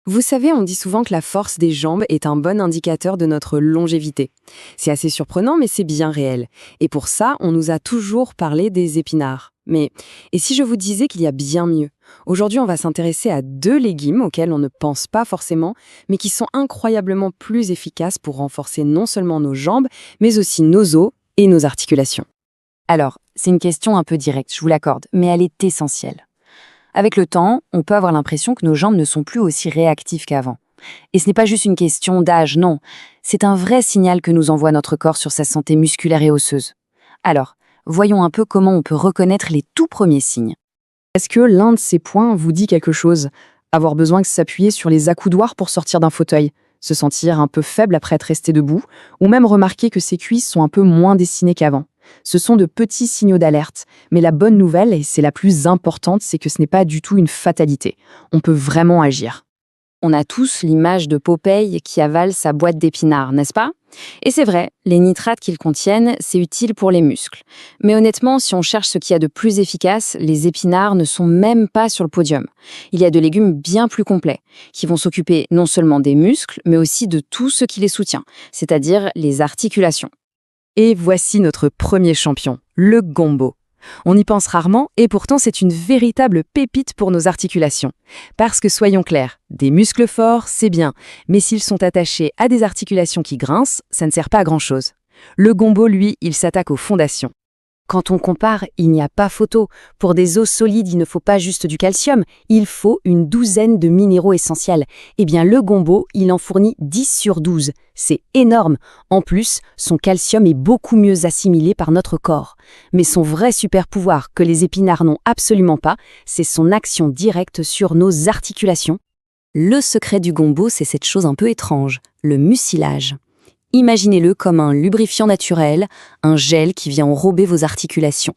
Vous savez, on dit souvent que la force des jambes est un bon indicateur de notre longévité. C'est assez surprenant, mais c'est bien réel. Et pour ça, on nous a toujours parlé des épinards. Mais, et si je vous disais qu'il y a bien mieux? Aujourd'hui, on va s'intéresser à deux légumes auxquels on ne pense pas forcément, mais qui sont incroyablement plus efficaces pour renforcer non seulement nos jambes, mais aussi nos os et nos articulations. Alors, c'est une question un peu directe, je vous l'accorde, mais elle est essentielle. Avec le temps, on peut avoir l'impression que nos jambes ne sont plus aussi réactives qu'avant. Et ce n'est pas juste une question d'âge, non. C'est un vrai signal que nous envoie notre corps sur sa santé musculaire et osseuse. Alors, voyons un peu comment on peut reconnaître les tout premiers signes. Est-ce que l'un de ces points vous dit quelque chose? Avoir besoin de s'appuyer sur les accoudoirs pour sortir d'un fauteuil, se sentir un peu faible après être resté debout, ou même remarquer que ses cuisses sont un peu moins dessinées qu'avant. Ce sont de petits signaux d'alerte, mais la bonne nouvelle, et c'est la plus importante, c'est que ce n'est pas du tout une fatalité. On peut vraiment agir. On a tous l'image de Popeye qui avale sa boîte d'épinards, n'est-ce pas? Et c'est vrai, les nitrates qu'ils contiennent, c'est utile pour les muscles. Mais honnêtement, si on cherche ce qu'il y a de plus efficace, les épinards ne sont même pas sur le podium. Il y a de légumes bien plus complets, qui vont s'occuper non seulement des muscles, mais aussi de tout ce qui les soutient, c'est-à-dire les articulations. Et voici notre premier champion, le gombo. On y pense rarement et pourtant c'est une véritable pépite pour nos articulations. Parce que soyons clairs, des muscles forts, c'est bien, mais s'ils sont attachés à des articulations qui grincent, ça ne sert pas à grand-chose. Le gombo, lui, il s'attaque aux fondations. Quand on compare, il n'y a pas photo. Pour des os solides, il ne faut pas juste du calcium, il faut une douzaine de minéraux essentiels. Eh bien, le gombo, il en fournit 10 sur 12. C'est énorme. En plus, son calcium est beaucoup mieux assimilé par notre corps. Mais son vrai super pouvoir, que les épinards n'ont absolument pas, c'est son action directe sur nos articulations. Le secret du gombo, c'est cette chose un peu étrange, le mucilage. Imaginez-le comme un lubrifiant naturel, un gel qui vient enrober vos articulations.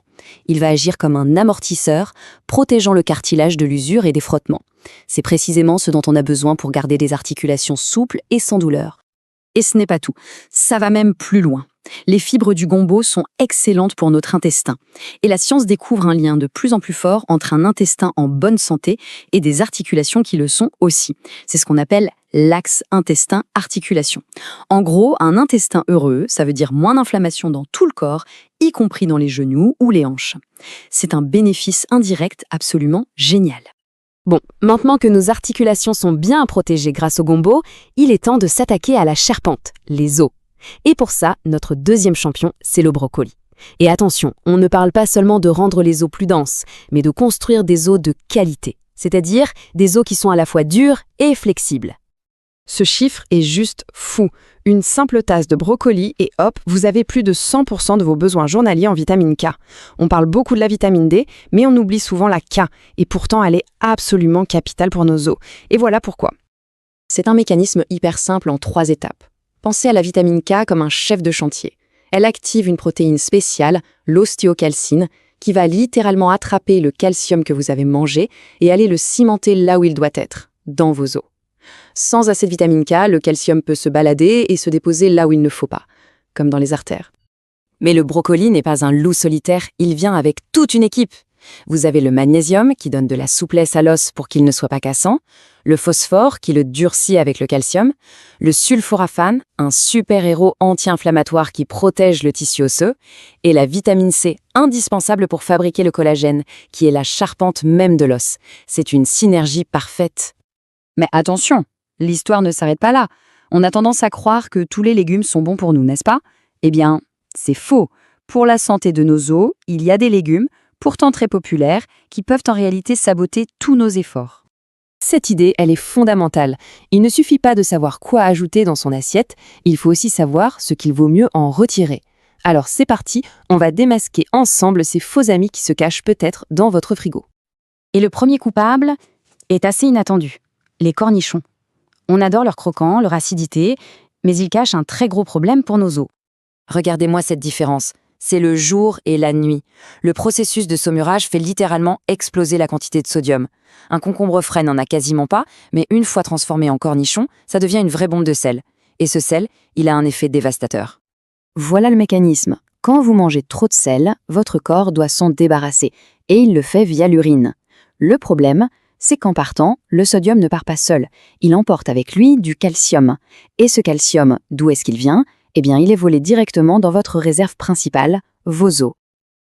Il va agir comme un amortisseur, protégeant le cartilage de l'usure et des frottements. C'est précisément ce dont on a besoin pour garder des articulations souples et sans douleur. Et ce n'est pas tout, ça va même plus loin. Les fibres du gombo sont excellentes pour notre intestin. Et la science découvre un lien de plus en plus fort entre un intestin en bonne santé et des articulations qui le sont aussi. C'est ce qu'on appelle l'axe intestin-articulation. En gros, un intestin heureux, ça veut dire moins d'inflammation dans tout le corps, y compris dans les genoux ou les hanches. C'est un bénéfice indirect absolument génial. Bon, maintenant que nos articulations sont bien protégées grâce au gombo, il est temps de s'attaquer à la charpente, les os. Et pour ça, notre deuxième champion, c'est le brocoli. Et attention, on ne parle pas seulement de rendre les os plus denses, mais de construire des os de qualité, c'est-à-dire des os qui sont à la fois durs et flexibles. Ce chiffre est juste fou. Une simple tasse de brocoli et hop, vous avez plus de 100% de vos besoins journaliers en vitamine K. On parle beaucoup de la vitamine D, mais on oublie souvent la K, et pourtant elle est absolument capitale pour nos os. Et voilà pourquoi. C'est un mécanisme hyper simple en 3 étapes. Pensez à la vitamine K comme un chef de chantier. Elle active une protéine spéciale, l'ostéocalcine, qui va littéralement attraper le calcium que vous avez mangé et aller le cimenter là où il doit être, dans vos os. Sans assez de vitamine K, le calcium peut se balader et se déposer là où il ne faut pas, comme dans les artères. Mais le brocoli n'est pas un loup solitaire, il vient avec toute une équipe. Vous avez le magnésium qui donne de la souplesse à l'os pour qu'il ne soit pas cassant, le phosphore qui le durcit avec le calcium, le sulforaphane, un super-héros anti-inflammatoire qui protège le tissu osseux, et la vitamine C, indispensable pour fabriquer le collagène, qui est la charpente même de l'os. C'est une synergie parfaite. Mais attention, l'histoire ne s'arrête pas là. On a tendance à croire que tous les légumes sont bons pour nous, n'est-ce pas? Eh bien, c'est faux. Pour la santé de nos os, il y a des légumes, pourtant très populaires, qui peuvent en réalité saboter tous nos efforts. Cette idée, elle est fondamentale. Il ne suffit pas de savoir quoi ajouter dans son assiette, il faut aussi savoir ce qu'il vaut mieux en retirer. Alors c'est parti, on va démasquer ensemble ces faux amis qui se cachent peut-être dans votre frigo. Et le premier coupable est assez inattendu. Les cornichons. On adore leur croquant, leur acidité, mais ils cachent un très gros problème pour nos os. Regardez-moi cette différence. C'est le jour et la nuit. Le processus de saumurage fait littéralement exploser la quantité de sodium. Un concombre frais n'en a quasiment pas, mais une fois transformé en cornichon, ça devient une vraie bombe de sel. Et ce sel, il a un effet dévastateur. Voilà le mécanisme. Quand vous mangez trop de sel, votre corps doit s'en débarrasser, et il le fait via l'urine. Le problème, C'est qu'en partant, le sodium ne part pas seul. Il emporte avec lui du calcium. Et ce calcium, d'où est-ce qu'il vient? Eh bien, il est volé directement dans votre réserve principale, vos os.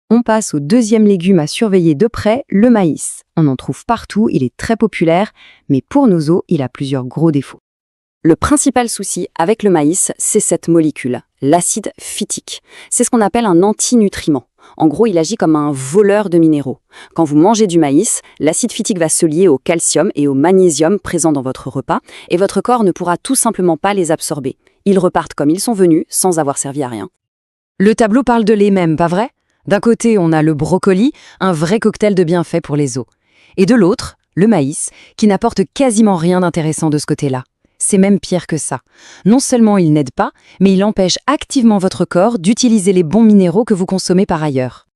On passe au deuxième légume à surveiller de près, le maïs. On en trouve partout, il est très populaire, mais pour nos os, il a plusieurs gros défauts. Le principal souci avec le maïs, c'est cette molécule, l'acide phytique. C'est ce qu'on appelle un antinutriment. En gros, il agit comme un voleur de minéraux. Quand vous mangez du maïs, l'acide phytique va se lier au calcium et au magnésium présents dans votre repas, et votre corps ne pourra tout simplement pas les absorber. Ils repartent comme ils sont venus, sans avoir servi à rien. Le tableau parle de lait même, pas vrai? D'un côté, on a le brocoli, un vrai cocktail de bienfaits pour les os. Et de l'autre, le maïs, qui n'apporte quasiment rien d'intéressant de ce côté-là. C'est même pire que ça. Non seulement il n'aide pas, mais il empêche activement votre corps d'utiliser les bons minéraux que vous consommez par ailleurs.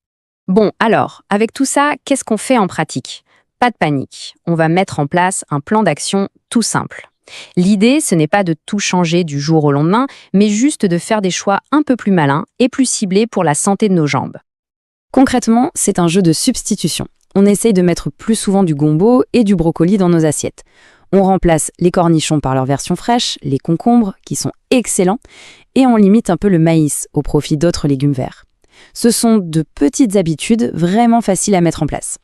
Bon, alors, avec tout ça, qu'est-ce qu'on fait en pratique? Pas de panique, on va mettre en place un plan d'action tout simple. L'idée, ce n'est pas de tout changer du jour au lendemain, mais juste de faire des choix un peu plus malins et plus ciblés pour la santé de nos jambes. Concrètement, c'est un jeu de substitution. On essaye de mettre plus souvent du gombo et du brocoli dans nos assiettes. On remplace les cornichons par leur version fraîche, les concombres, qui sont excellents, et on limite un peu le maïs au profit d'autres légumes verts. Ce sont de petites habitudes vraiment faciles à mettre en place.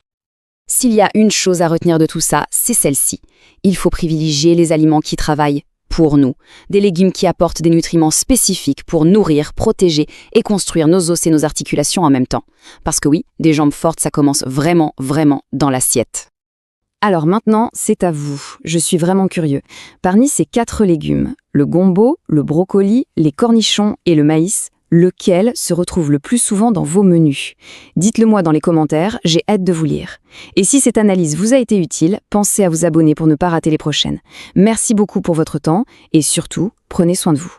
S'il y a une chose à retenir de tout ça, c'est celle-ci. Il faut privilégier les aliments qui travaillent pour nous, des légumes qui apportent des nutriments spécifiques pour nourrir, protéger et construire nos os et nos articulations en même temps. Parce que oui, des jambes fortes, ça commence vraiment, vraiment dans l'assiette. Alors maintenant, c'est à vous. Je suis vraiment curieux. Parmi ces 4 légumes, le gombo, le brocoli, les cornichons et le maïs, lequel se retrouve le plus souvent dans vos menus? Dites-le moi dans les commentaires, j'ai hâte de vous lire. Et si cette analyse vous a été utile, pensez à vous abonner pour ne pas rater les prochaines. Merci beaucoup pour votre temps et surtout, prenez soin de vous.